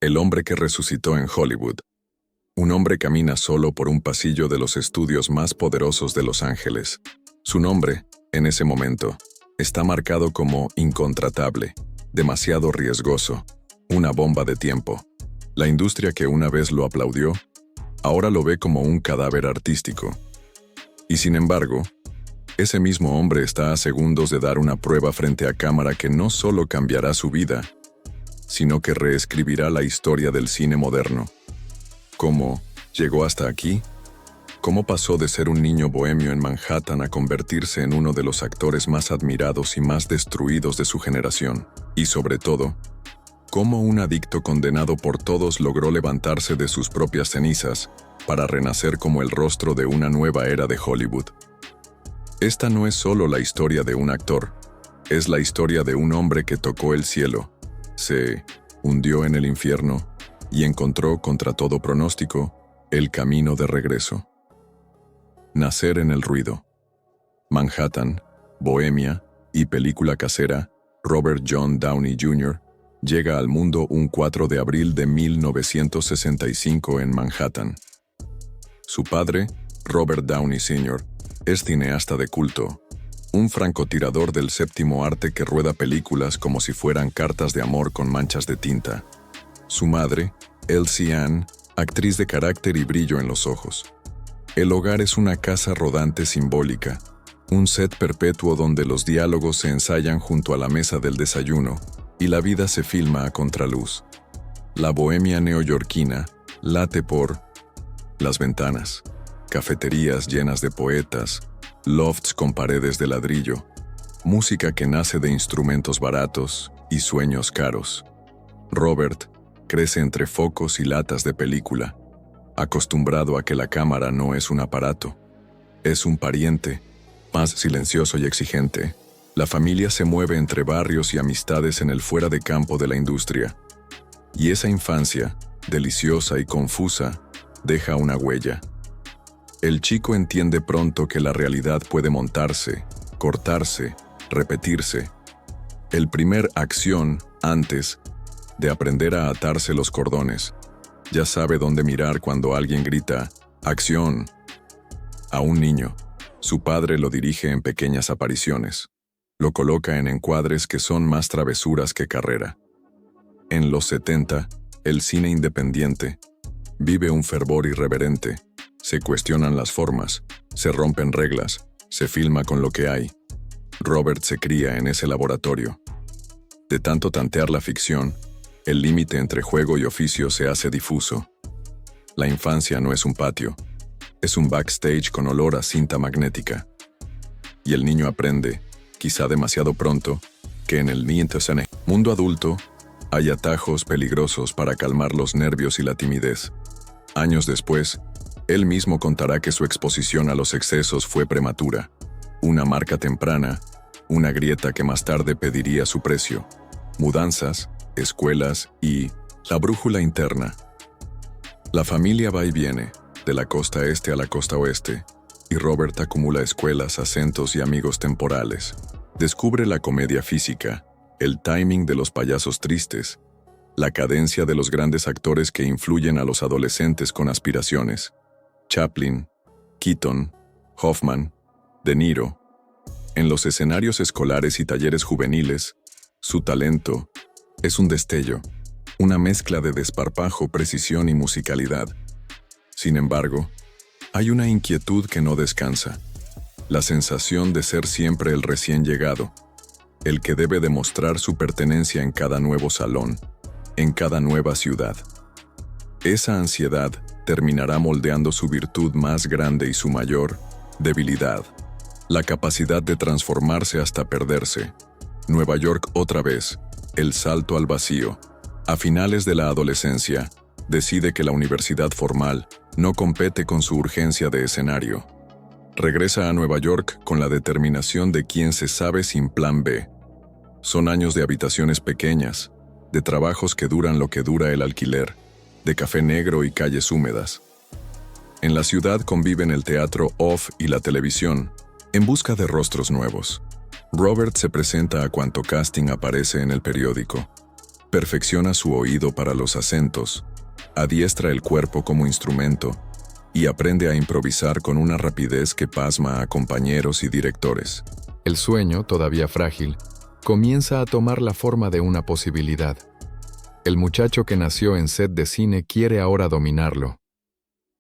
El hombre que resucitó en Hollywood. Un hombre camina solo por un pasillo de los estudios más poderosos de Los Ángeles. Su nombre, en ese momento, está marcado como incontratable, demasiado riesgoso, una bomba de tiempo. La industria que una vez lo aplaudió, ahora lo ve como un cadáver artístico. Y sin embargo, ese mismo hombre está a segundos de dar una prueba frente a cámara que no solo cambiará su vida, sino que reescribirá la historia del cine moderno. ¿Cómo llegó hasta aquí? ¿Cómo pasó de ser un niño bohemio en Manhattan a convertirse en uno de los actores más admirados y más destruidos de su generación? Y sobre todo, ¿cómo un adicto condenado por todos logró levantarse de sus propias cenizas para renacer como el rostro de una nueva era de Hollywood? Esta no es solo la historia de un actor, es la historia de un hombre que tocó el cielo, se hundió en el infierno y encontró, contra todo pronóstico, el camino de regreso. Nacer en el ruido. Manhattan, Bohemia y película casera, Robert John Downey Jr. llega al mundo un 4 de abril de 1965 en Manhattan. Su padre, Robert Downey Sr., es cineasta de culto, un francotirador del séptimo arte que rueda películas como si fueran cartas de amor con manchas de tinta. Su madre, Elsie Ann, actriz de carácter y brillo en los ojos. El hogar es una casa rodante simbólica, un set perpetuo donde los diálogos se ensayan junto a la mesa del desayuno y la vida se filma a contraluz. La bohemia neoyorquina late por las ventanas, cafeterías llenas de poetas, lofts con paredes de ladrillo, música que nace de instrumentos baratos y sueños caros. Robert crece entre focos y latas de película, acostumbrado a que la cámara no es un aparato, es un pariente, más silencioso y exigente. La familia se mueve entre barrios y amistades en el fuera de campo de la industria. Y esa infancia, deliciosa y confusa, deja una huella. El chico entiende pronto que la realidad puede montarse, cortarse, repetirse. El primer acción, antes de aprender a atarse los cordones, ya sabe dónde mirar cuando alguien grita ¡acción! A un niño, su padre lo dirige en pequeñas apariciones. Lo coloca en encuadres que son más travesuras que carrera. En los 70, el cine independiente vive un fervor irreverente. Se cuestionan las formas, se rompen reglas, se filma con lo que hay. Robert se cría en ese laboratorio. De tanto tantear la ficción, el límite entre juego y oficio se hace difuso. La infancia no es un patio, es un backstage con olor a cinta magnética. Y el niño aprende, quizá demasiado pronto, que en el mundo adulto hay atajos peligrosos para calmar los nervios y la timidez. Años después, él mismo contará que su exposición a los excesos fue prematura, una marca temprana, una grieta que más tarde pediría su precio. Mudanzas, escuelas y la brújula interna. La familia va y viene, de la costa este a la costa oeste, y Robert acumula escuelas, acentos y amigos temporales. Descubre la comedia física, el timing de los payasos tristes, la cadencia de los grandes actores que influyen a los adolescentes con aspiraciones. Chaplin, Keaton, Hoffman, De Niro. En los escenarios escolares y talleres juveniles, su talento es un destello, una mezcla de desparpajo, precisión y musicalidad. Sin embargo, hay una inquietud que no descansa, la sensación de ser siempre el recién llegado, el que debe demostrar su pertenencia en cada nuevo salón, en cada nueva ciudad. Esa ansiedad terminará moldeando su virtud más grande y su mayor debilidad, la capacidad de transformarse hasta perderse. Nueva York otra vez, el salto al vacío. A finales de la adolescencia, decide que la universidad formal no compete con su urgencia de escenario. Regresa a Nueva York con la determinación de quien se sabe sin plan B. Son años de habitaciones pequeñas, de trabajos que duran lo que dura el alquiler, de café negro y calles húmedas. En la ciudad conviven el teatro off y la televisión, en busca de rostros nuevos. Robert se presenta a cuanto casting aparece en el periódico, Perfecciona su oído para los acentos, adiestra el cuerpo como instrumento y aprende a improvisar con una rapidez que pasma a compañeros y directores. El sueño, todavía frágil, comienza a tomar la forma de una posibilidad. El muchacho que nació en set de cine quiere ahora dominarlo.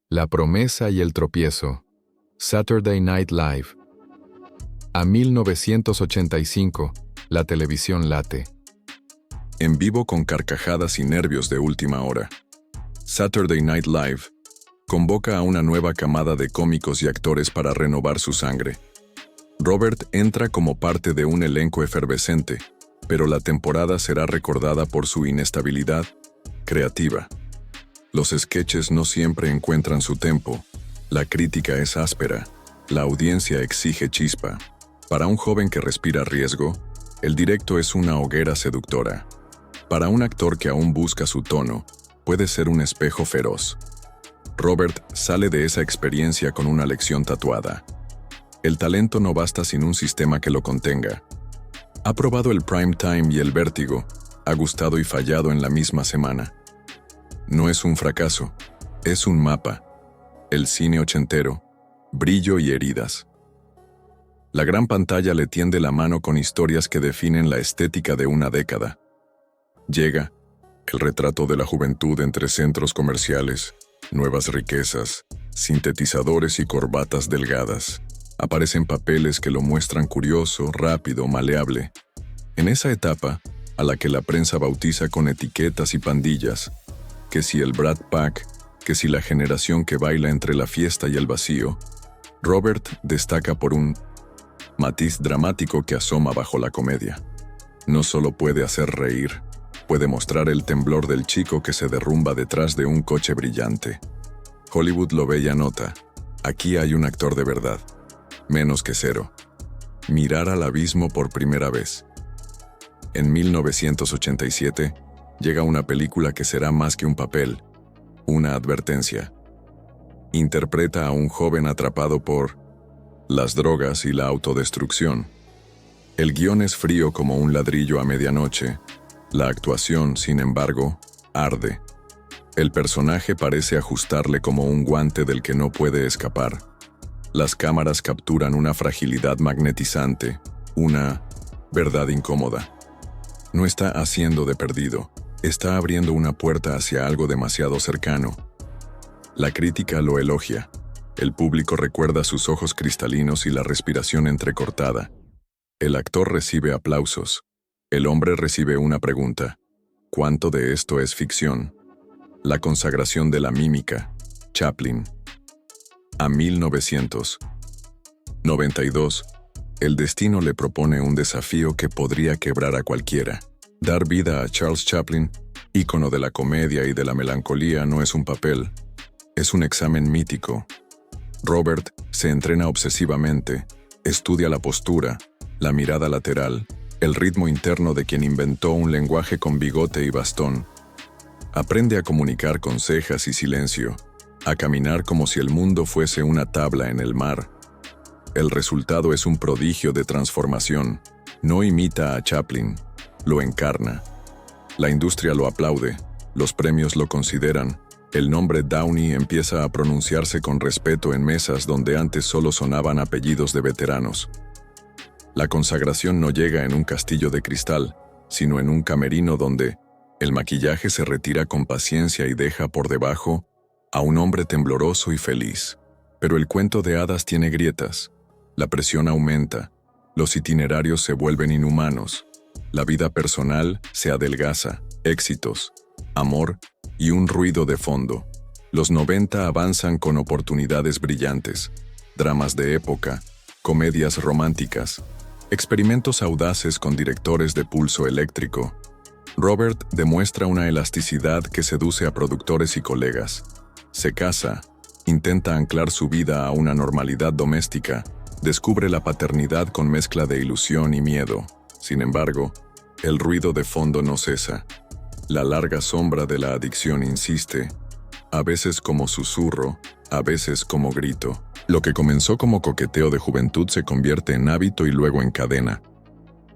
La promesa y el tropiezo. Saturday Night Live. A 1985, la televisión late. En vivo con carcajadas y nervios de última hora. Saturday Night Live convoca a una nueva camada de cómicos y actores para renovar su sangre. Robert entra como parte de un elenco efervescente, pero la temporada será recordada por su inestabilidad creativa. Los sketches no siempre encuentran su tempo, la crítica es áspera, la audiencia exige chispa. Para un joven que respira riesgo, el directo es una hoguera seductora. Para un actor que aún busca su tono, puede ser un espejo feroz. Robert sale de esa experiencia con una lección tatuada. El talento no basta sin un sistema que lo contenga. Ha probado el prime time y el vértigo, ha gustado y fallado en la misma semana. No es un fracaso, es un mapa. El cine ochentero, brillo y heridas. La gran pantalla le tiende la mano con historias que definen la estética de una década. Llega el retrato de la juventud entre centros comerciales, nuevas riquezas, sintetizadores y corbatas delgadas. Aparecen papeles que lo muestran curioso, rápido, maleable. En esa etapa, a la que la prensa bautiza con etiquetas y pandillas, que si el Brat Pack, que si la generación que baila entre la fiesta y el vacío, Robert destaca por un matiz dramático que asoma bajo la comedia. No solo puede hacer reír, puede mostrar el temblor del chico que se derrumba detrás de un coche brillante. Hollywood lo ve y anota: aquí hay un actor de verdad. Menos que cero. Mirar al abismo por primera vez. En 1987, llega una película que será más que un papel, una advertencia. Interpreta a un joven atrapado por las drogas y la autodestrucción. El guión es frío como un ladrillo a medianoche. La actuación, sin embargo, arde. El personaje parece ajustarle como un guante del que no puede escapar. Las cámaras capturan una fragilidad magnetizante, una verdad incómoda. No está haciendo de perdido, está abriendo una puerta hacia algo demasiado cercano. La crítica lo elogia. El público recuerda sus ojos cristalinos y la respiración entrecortada. El actor recibe aplausos. El hombre recibe una pregunta: ¿cuánto de esto es ficción? La consagración de la mímica. Chaplin. A 1992, el destino le propone un desafío que podría quebrar a cualquiera. Dar vida a Charles Chaplin, ícono de la comedia y de la melancolía, no es un papel, es un examen mítico. Robert se entrena obsesivamente, estudia la postura, la mirada lateral, el ritmo interno de quien inventó un lenguaje con bigote y bastón. Aprende a comunicar con cejas y silencio, a caminar como si el mundo fuese una tabla en el mar. El resultado es un prodigio de transformación. No imita a Chaplin, lo encarna. La industria lo aplaude, los premios lo consideran. El nombre Downey empieza a pronunciarse con respeto en mesas donde antes solo sonaban apellidos de veteranos. La consagración no llega en un castillo de cristal, sino en un camerino donde el maquillaje se retira con paciencia y deja por debajo a un hombre tembloroso y feliz. Pero el cuento de hadas tiene grietas. La presión aumenta, los itinerarios se vuelven inhumanos, la vida personal se adelgaza, éxitos, amor y un ruido de fondo. Los 90 avanzan con oportunidades brillantes, dramas de época, comedias románticas, experimentos audaces con directores de pulso eléctrico. Robert demuestra una elasticidad que seduce a productores y colegas. Se casa, intenta anclar su vida a una normalidad doméstica, descubre la paternidad con mezcla de ilusión y miedo. Sin embargo, el ruido de fondo no cesa. La larga sombra de la adicción insiste, a veces como susurro, a veces como grito. Lo que comenzó como coqueteo de juventud se convierte en hábito y luego en cadena.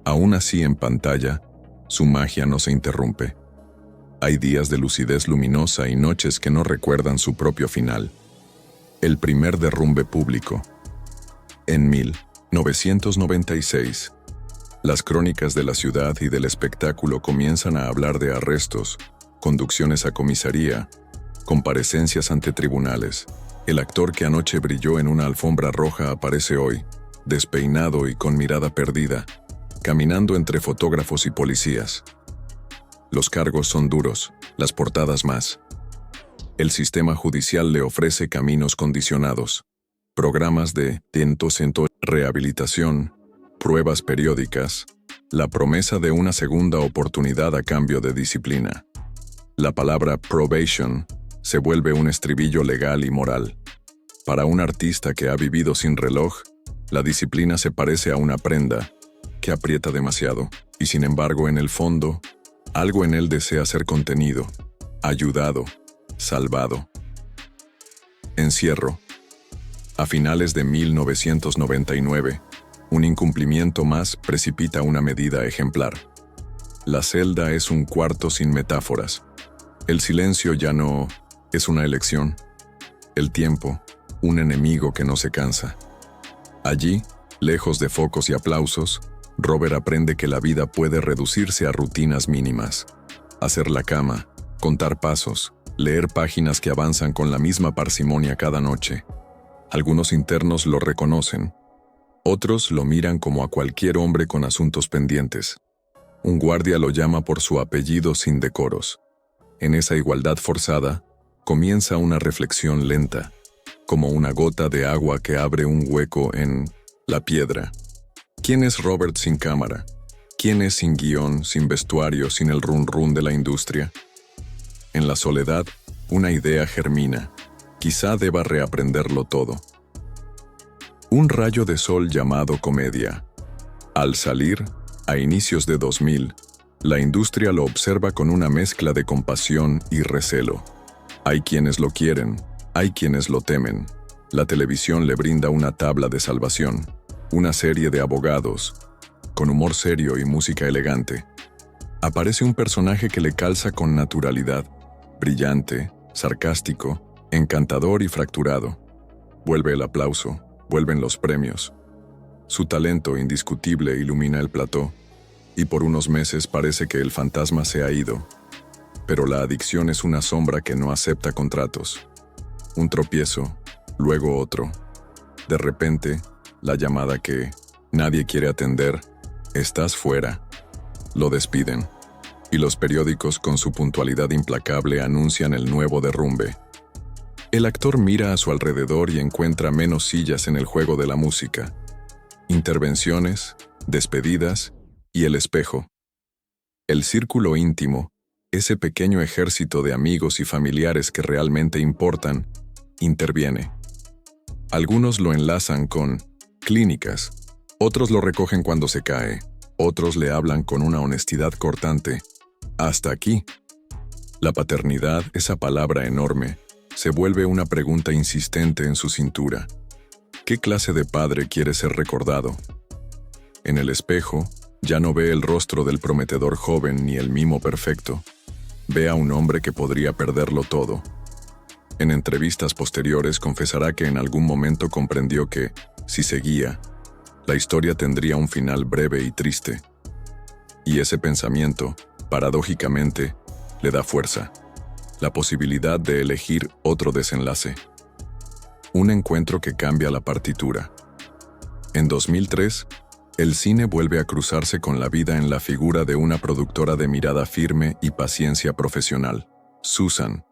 Aún así, en pantalla, su magia no se interrumpe. Hay días de lucidez luminosa y noches que no recuerdan su propio final. El primer derrumbe público. En 1996, las crónicas de la ciudad y del espectáculo comienzan a hablar de arrestos, conducciones a comisaría, comparecencias ante tribunales. El actor que anoche brilló en una alfombra roja aparece hoy, despeinado y con mirada perdida, caminando entre fotógrafos y policías. Los cargos son duros, las portadas más. El sistema judicial le ofrece caminos condicionados, programas de rehabilitación, pruebas periódicas, la promesa de una segunda oportunidad a cambio de disciplina. La palabra probation se vuelve un estribillo legal y moral. Para un artista que ha vivido sin reloj, la disciplina se parece a una prenda que aprieta demasiado, y sin embargo, en el fondo, algo en él desea ser contenido, ayudado, salvado. Encierro. A finales de 1999, un incumplimiento más precipita una medida ejemplar. La celda es un cuarto sin metáforas. El silencio ya no es una elección. El tiempo, un enemigo que no se cansa. Allí, lejos de focos y aplausos, Robert aprende que la vida puede reducirse a rutinas mínimas. Hacer la cama, contar pasos, leer páginas que avanzan con la misma parsimonia cada noche. Algunos internos lo reconocen. Otros lo miran como a cualquier hombre con asuntos pendientes. Un guardia lo llama por su apellido sin decoros. En esa igualdad forzada, comienza una reflexión lenta, como una gota de agua que abre un hueco en la piedra. ¿Quién es Robert sin cámara? ¿Quién es sin guión, sin vestuario, sin el run run de la industria? En la soledad, una idea germina. Quizá deba reaprenderlo todo. Un rayo de sol llamado comedia. Al salir, a inicios de 2000, la industria lo observa con una mezcla de compasión y recelo. Hay quienes lo quieren, hay quienes lo temen. La televisión le brinda una tabla de salvación, una serie de abogados, con humor serio y música elegante. Aparece un personaje que le calza con naturalidad, brillante, sarcástico, encantador y fracturado. Vuelve el aplauso, vuelven los premios. Su talento indiscutible ilumina el plató, y por unos meses parece que el fantasma se ha ido. Pero la adicción es una sombra que no acepta contratos. Un tropiezo, luego otro. De repente, la llamada que nadie quiere atender, estás fuera. Lo despiden. Y los periódicos con su puntualidad implacable anuncian el nuevo derrumbe. El actor mira a su alrededor y encuentra menos sillas en el juego de la música. Intervenciones, despedidas y el espejo. El círculo íntimo, ese pequeño ejército de amigos y familiares que realmente importan, interviene. Algunos lo enlazan con clínicas, otros lo recogen cuando se cae, otros le hablan con una honestidad cortante. Hasta aquí. La paternidad, esa palabra enorme, se vuelve una pregunta insistente en su cintura. ¿Qué clase de padre quiere ser recordado? En el espejo, ya no ve el rostro del prometedor joven ni el mimo perfecto. Ve a un hombre que podría perderlo todo. En entrevistas posteriores confesará que en algún momento comprendió que, si seguía, la historia tendría un final breve y triste. Y ese pensamiento, paradójicamente, le da fuerza. La posibilidad de elegir otro desenlace. Un encuentro que cambia la partitura. En 2003, el cine vuelve a cruzarse con la vida en la figura de una productora de mirada firme y paciencia profesional, Susan.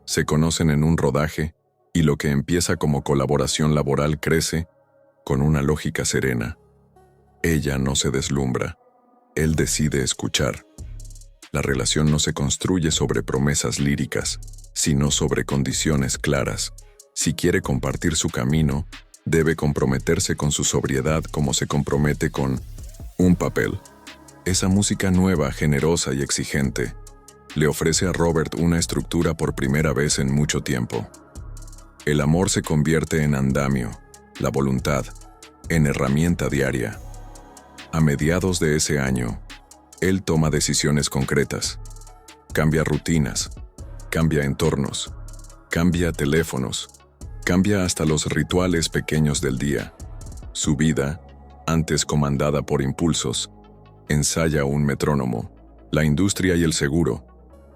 Se conocen en un rodaje, y lo que empieza como colaboración laboral crece con una lógica serena. Ella no se deslumbra, él decide escuchar. La relación no se construye sobre promesas líricas, sino sobre condiciones claras. Si quiere compartir su camino, debe comprometerse con su sobriedad como se compromete con un papel. Esa música nueva, generosa y exigente, le ofrece a Robert una estructura por primera vez en mucho tiempo. El amor se convierte en andamio, la voluntad, en herramienta diaria. A mediados de ese año, él toma decisiones concretas. cambia rutinas, cambia entornos, cambia teléfonos, cambia hasta los rituales pequeños del día. Su vida, antes comandada por impulsos, ensaya un metrónomo, la industria y el seguro,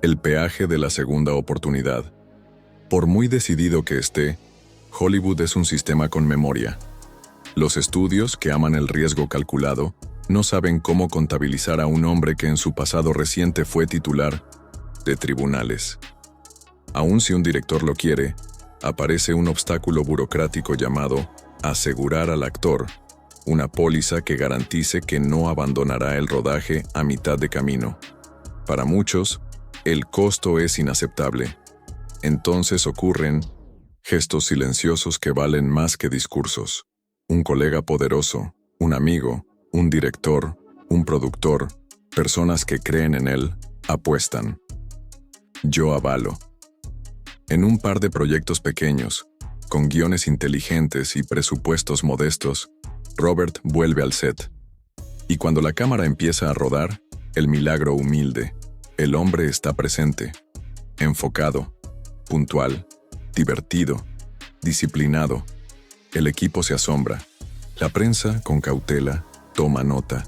el peaje de la segunda oportunidad. Por muy decidido que esté, Hollywood es un sistema con memoria. Los estudios, que aman el riesgo calculado, no saben cómo contabilizar a un hombre que en su pasado reciente fue titular de tribunales. Aun si un director lo quiere, aparece un obstáculo burocrático llamado asegurar al actor, una póliza que garantice que no abandonará el rodaje a mitad de camino. Para muchos, el costo es inaceptable. Entonces ocurren gestos silenciosos que valen más que discursos. Un colega poderoso, un amigo, un director, un productor, personas que creen en él, apuestan. Yo avalo. En un par de proyectos pequeños, con guiones inteligentes y presupuestos modestos, Robert vuelve al set. Y cuando la cámara empieza a rodar, el milagro humilde. El hombre está presente, enfocado, puntual, divertido, disciplinado. El equipo se asombra. La prensa, con cautela, toma nota.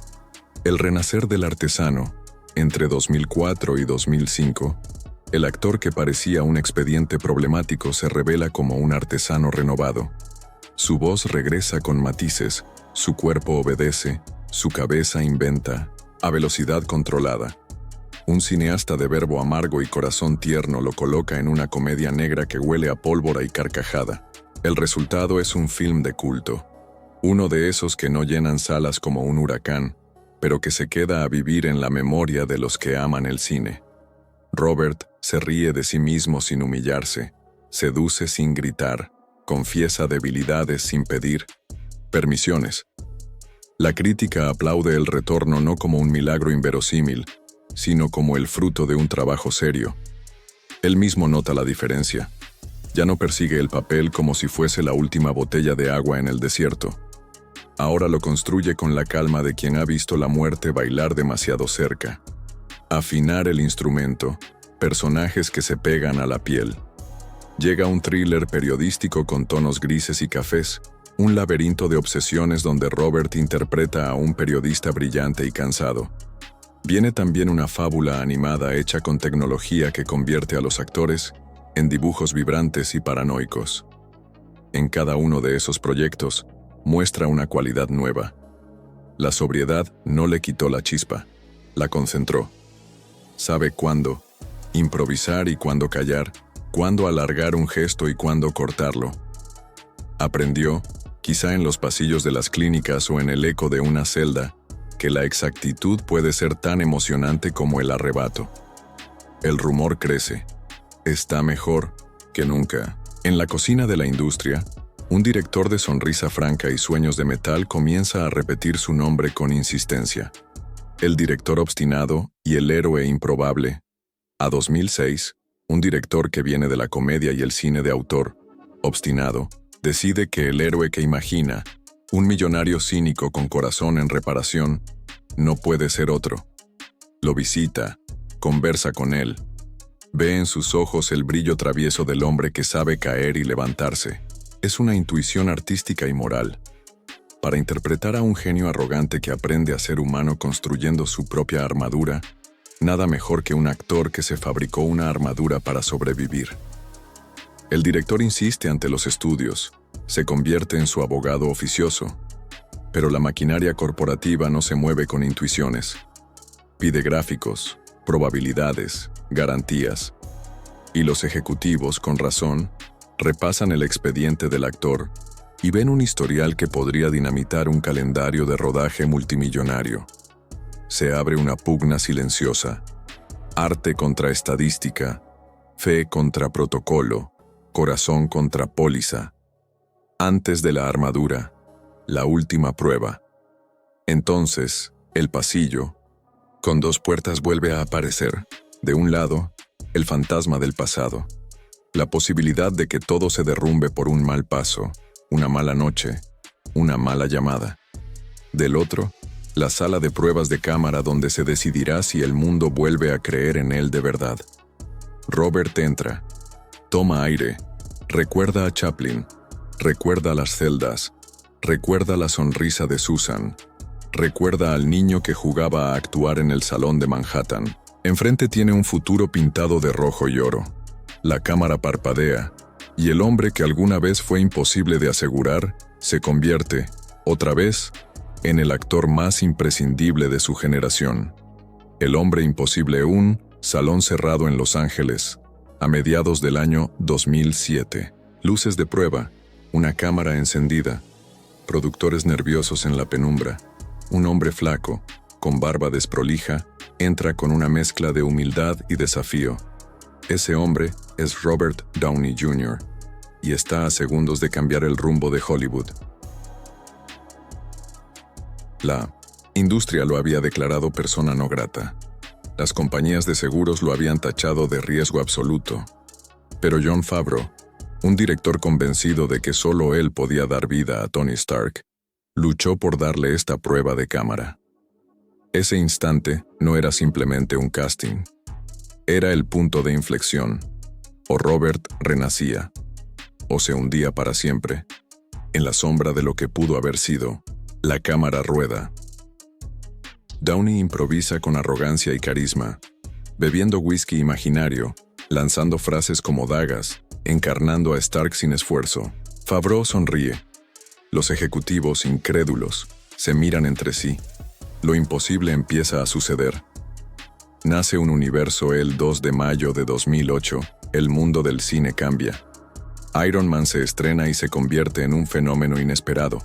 El renacer del artesano, entre 2004 y 2005, el actor que parecía un expediente problemático se revela como un artesano renovado. Su voz regresa con matices, su cuerpo obedece, su cabeza inventa, a velocidad controlada. Un cineasta de verbo amargo y corazón tierno lo coloca en una comedia negra que huele a pólvora y carcajada. El resultado es un film de culto. Uno de esos que no llenan salas como un huracán, pero que se queda a vivir en la memoria de los que aman el cine. Robert se ríe de sí mismo sin humillarse, seduce sin gritar, confiesa debilidades sin pedir permisiones. La crítica aplaude el retorno no como un milagro inverosímil, sino como el fruto de un trabajo serio. Él mismo nota la diferencia. Ya no persigue el papel como si fuese la última botella de agua en el desierto. Ahora lo construye con la calma de quien ha visto la muerte bailar demasiado cerca. Afinar el instrumento, personajes que se pegan a la piel. Llega un thriller periodístico con tonos grises y cafés, un laberinto de obsesiones donde Robert interpreta a un periodista brillante y cansado. Viene también una fábula animada hecha con tecnología que convierte a los actores en dibujos vibrantes y paranoicos. En cada uno de esos proyectos, muestra una cualidad nueva. La sobriedad no le quitó la chispa, la concentró. Sabe cuándo improvisar y cuándo callar, cuándo alargar un gesto y cuándo cortarlo. Aprendió, quizá en los pasillos de las clínicas o en el eco de una celda, que la exactitud puede ser tan emocionante como el arrebato. El rumor crece. Está mejor que nunca. En la cocina de la industria, un director de sonrisa franca y sueños de metal comienza a repetir su nombre con insistencia. El director obstinado y el héroe improbable. A 2006, un director que viene de la comedia y el cine de autor, obstinado, decide que el héroe que imagina, un millonario cínico con corazón en reparación, no puede ser otro. Lo visita, conversa con él. Ve en sus ojos el brillo travieso del hombre que sabe caer y levantarse. Es una intuición artística y moral. Para interpretar a un genio arrogante que aprende a ser humano construyendo su propia armadura, nada mejor que un actor que se fabricó una armadura para sobrevivir. El director insiste ante los estudios, se convierte en su abogado oficioso, pero la maquinaria corporativa no se mueve con intuiciones. Pide gráficos, probabilidades, garantías. Y los ejecutivos, con razón, repasan el expediente del actor y ven un historial que podría dinamitar un calendario de rodaje multimillonario. Se abre una pugna silenciosa. Arte contra estadística, fe contra protocolo, corazón contra póliza. Antes de la armadura, la última prueba. Entonces, el pasillo, con dos puertas, vuelve a aparecer. De un lado, el fantasma del pasado. La posibilidad de que todo se derrumbe por un mal paso, una mala noche, una mala llamada. Del otro, la sala de pruebas de cámara donde se decidirá si el mundo vuelve a creer en él de verdad. Robert entra, toma aire, recuerda a Chaplin, recuerda las celdas, recuerda la sonrisa de Susan, recuerda al niño que jugaba a actuar en el salón de Manhattan. Enfrente tiene un futuro pintado de rojo y oro. La cámara parpadea, y el hombre que alguna vez fue imposible de asegurar, se convierte, otra vez, en el actor más imprescindible de su generación. El hombre imposible, un salón cerrado en Los Ángeles, a mediados del año 2007. Luces de prueba, una cámara encendida, productores nerviosos en la penumbra. Un hombre flaco, con barba desprolija, entra con una mezcla de humildad y desafío. Ese hombre es Robert Downey Jr. y está a segundos de cambiar el rumbo de Hollywood. La industria lo había declarado persona no grata. Las compañías de seguros lo habían tachado de riesgo absoluto. Pero Jon Favreau, un director convencido de que solo él podía dar vida a Tony Stark, luchó por darle esta prueba de cámara. Ese instante no era simplemente un casting. Era el punto de inflexión. O Robert renacía, o se hundía para siempre, en la sombra de lo que pudo haber sido. La cámara rueda. Downey improvisa con arrogancia y carisma, bebiendo whisky imaginario, lanzando frases como dagas, encarnando a Stark sin esfuerzo. Favreau sonríe. Los ejecutivos, incrédulos, se miran entre sí. Lo imposible empieza a suceder. Nace un universo el 2 de mayo de 2008, el mundo del cine cambia. Iron Man se estrena y se convierte en un fenómeno inesperado.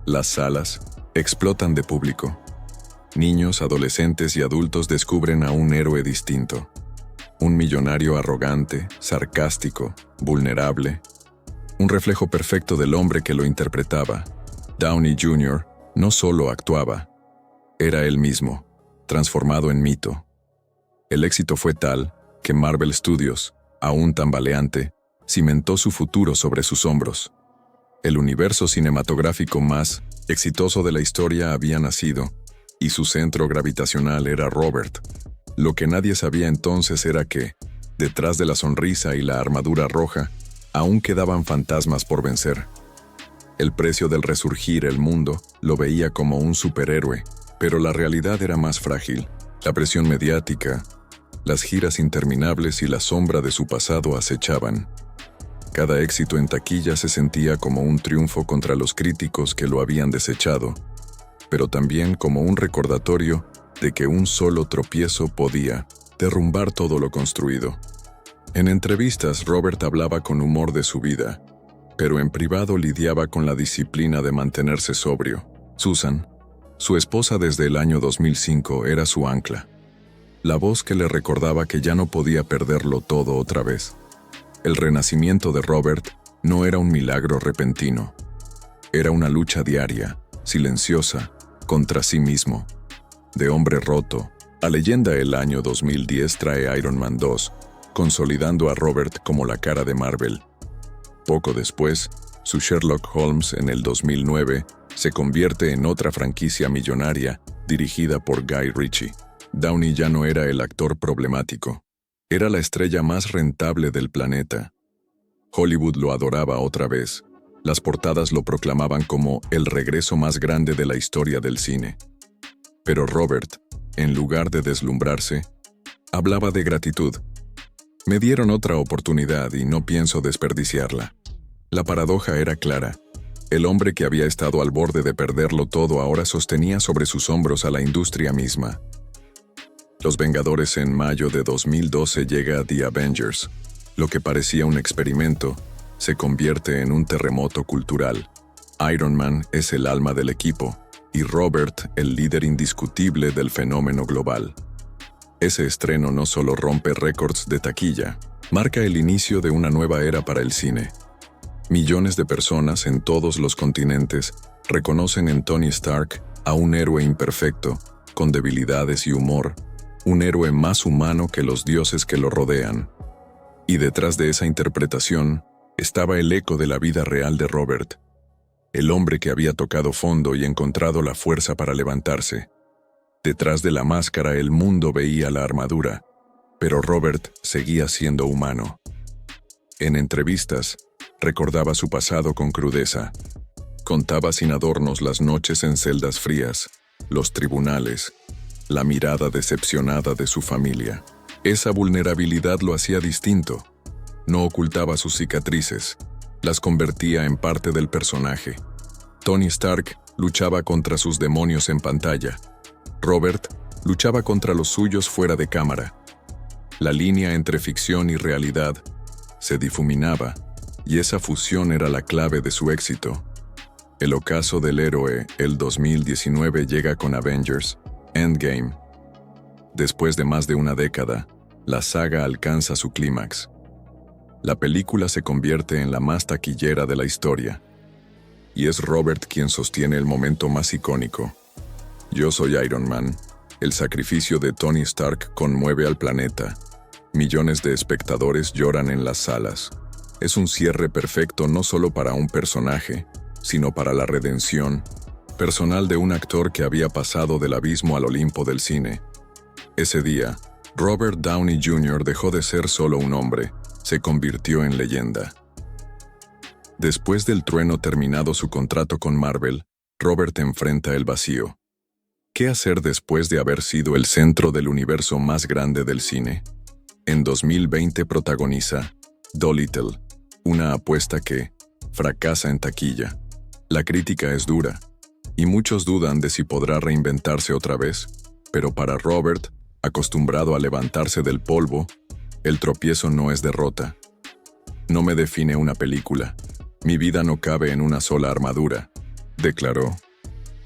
Las salas explotan de público. Niños, adolescentes y adultos descubren a un héroe distinto. Un millonario arrogante, sarcástico, vulnerable. Un reflejo perfecto del hombre que lo interpretaba. Downey Jr. no solo actuaba, era él mismo, transformado en mito. El éxito fue tal que Marvel Studios, aún tambaleante, cimentó su futuro sobre sus hombros. El universo cinematográfico más exitoso de la historia había nacido, y su centro gravitacional era Robert. Lo que nadie sabía entonces era que, detrás de la sonrisa y la armadura roja, aún quedaban fantasmas por vencer. El precio del resurgir el mundo lo veía como un superhéroe, pero la realidad era más frágil. La presión mediática, las giras interminables y la sombra de su pasado acechaban. Cada éxito en taquilla se sentía como un triunfo contra los críticos que lo habían desechado, pero también como un recordatorio de que un solo tropiezo podía derrumbar todo lo construido. En entrevistas, Robert hablaba con humor de su vida, pero en privado lidiaba con la disciplina de mantenerse sobrio. Susan, su esposa desde el año 2005, era su ancla. La voz que le recordaba que ya no podía perderlo todo otra vez. El renacimiento de Robert no era un milagro repentino. Era una lucha diaria, silenciosa, contra sí mismo. De hombre roto, a leyenda el año 2010 trae Iron Man 2, consolidando a Robert como la cara de Marvel. Poco después, su Sherlock Holmes en el 2009 se convierte en otra franquicia millonaria dirigida por Guy Ritchie. Downey ya no era el actor problemático. Era la estrella más rentable del planeta. Hollywood lo adoraba otra vez. Las portadas lo proclamaban como el regreso más grande de la historia del cine. Pero Robert, en lugar de deslumbrarse, hablaba de gratitud. Me dieron otra oportunidad y no pienso desperdiciarla. La paradoja era clara. El hombre que había estado al borde de perderlo todo ahora sostenía sobre sus hombros a la industria misma. Los Vengadores en mayo de 2012 llega a The Avengers. Lo que parecía un experimento se convierte en un terremoto cultural. Iron Man es el alma del equipo y Robert el líder indiscutible del fenómeno global. Ese estreno no solo rompe récords de taquilla, marca el inicio de una nueva era para el cine. Millones de personas en todos los continentes reconocen en Tony Stark a un héroe imperfecto, con debilidades y humor, un héroe más humano que los dioses que lo rodean. Y detrás de esa interpretación estaba el eco de la vida real de Robert. el hombre que había tocado fondo y encontrado la fuerza para levantarse. Detrás de la máscara el mundo veía la armadura, pero Robert seguía siendo humano. En entrevistas, recordaba su pasado con crudeza. Contaba sin adornos las noches en celdas frías, los tribunales, la mirada decepcionada de su familia. Esa vulnerabilidad lo hacía distinto. No ocultaba sus cicatrices, las convertía en parte del personaje. Tony Stark luchaba contra sus demonios en pantalla. Robert luchaba contra los suyos fuera de cámara. La línea entre ficción y realidad se difuminaba, y esa fusión era la clave de su éxito. El ocaso del héroe, el 2019, llega con Avengers Endgame. Después de más de una década, la saga alcanza su clímax. La película se convierte en la más taquillera de la historia, y es Robert quien sostiene el momento más icónico. Yo soy Iron Man. El sacrificio de Tony Stark conmueve al planeta. Millones de espectadores lloran en las salas. Es un cierre perfecto no solo para un personaje, sino para la redención personal de un actor que había pasado del abismo al Olimpo del cine. Ese día, Robert Downey Jr. dejó de ser solo un hombre, se convirtió en leyenda. Después del trueno terminado su contrato con Marvel, Robert enfrenta el vacío. ¿Qué hacer después de haber sido el centro del universo más grande del cine? En 2020 protagoniza Dolittle, una apuesta que fracasa en taquilla. La crítica es dura, y muchos dudan de si podrá reinventarse otra vez, pero para Robert, acostumbrado a levantarse del polvo, el tropiezo no es derrota. No me define una película. Mi vida no cabe en una sola armadura, declaró.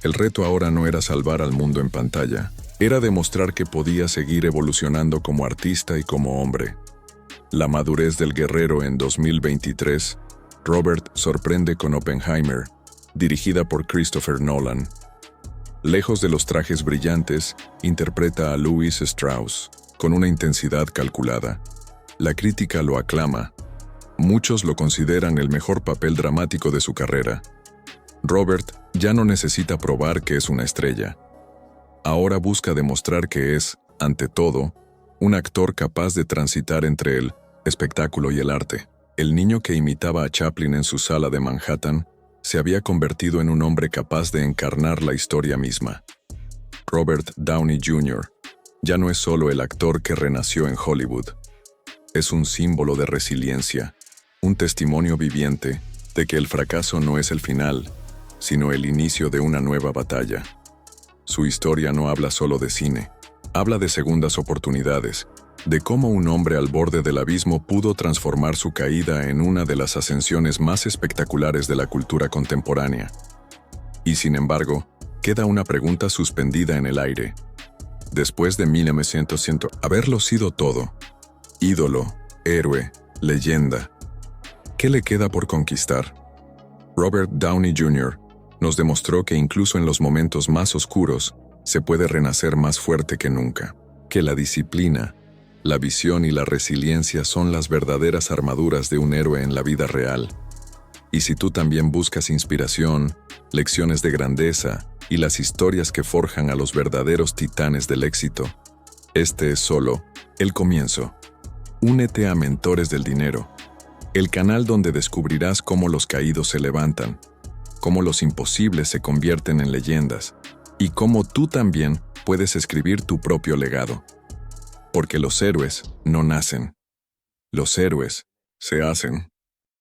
El reto ahora no era salvar al mundo en pantalla, era demostrar que podía seguir evolucionando como artista y como hombre. La madurez del guerrero en 2023, Robert sorprende con Oppenheimer, dirigida por Christopher Nolan. Lejos de los trajes brillantes, interpreta a Louis Strauss, con una intensidad calculada. La crítica lo aclama. Muchos lo consideran el mejor papel dramático de su carrera. Robert ya no necesita probar que es una estrella. Ahora busca demostrar que es, ante todo, un actor capaz de transitar entre el espectáculo y el arte. El niño que imitaba a Chaplin en su sala de Manhattan se había convertido en un hombre capaz de encarnar la historia misma. Robert Downey Jr. ya no es solo el actor que renació en Hollywood. Es un símbolo de resiliencia, un testimonio viviente de que el fracaso no es el final, sino el inicio de una nueva batalla. Su historia no habla solo de cine, habla de segundas oportunidades, de cómo un hombre al borde del abismo pudo transformar su caída en una de las ascensiones más espectaculares de la cultura contemporánea. Y sin embargo, queda una pregunta suspendida en el aire. Después de 1900, haberlo sido todo, ídolo, héroe, leyenda, ¿qué le queda por conquistar? Robert Downey Jr. nos demostró que incluso en los momentos más oscuros se puede renacer más fuerte que nunca, que la disciplina, la visión y la resiliencia son las verdaderas armaduras de un héroe en la vida real. Y si tú también buscas inspiración, lecciones de grandeza y las historias que forjan a los verdaderos titanes del éxito, este es solo el comienzo. Únete a Mentores del Dinero, el canal donde descubrirás cómo los caídos se levantan, cómo los imposibles se convierten en leyendas y cómo tú también puedes escribir tu propio legado. Porque los héroes no nacen, los héroes se hacen.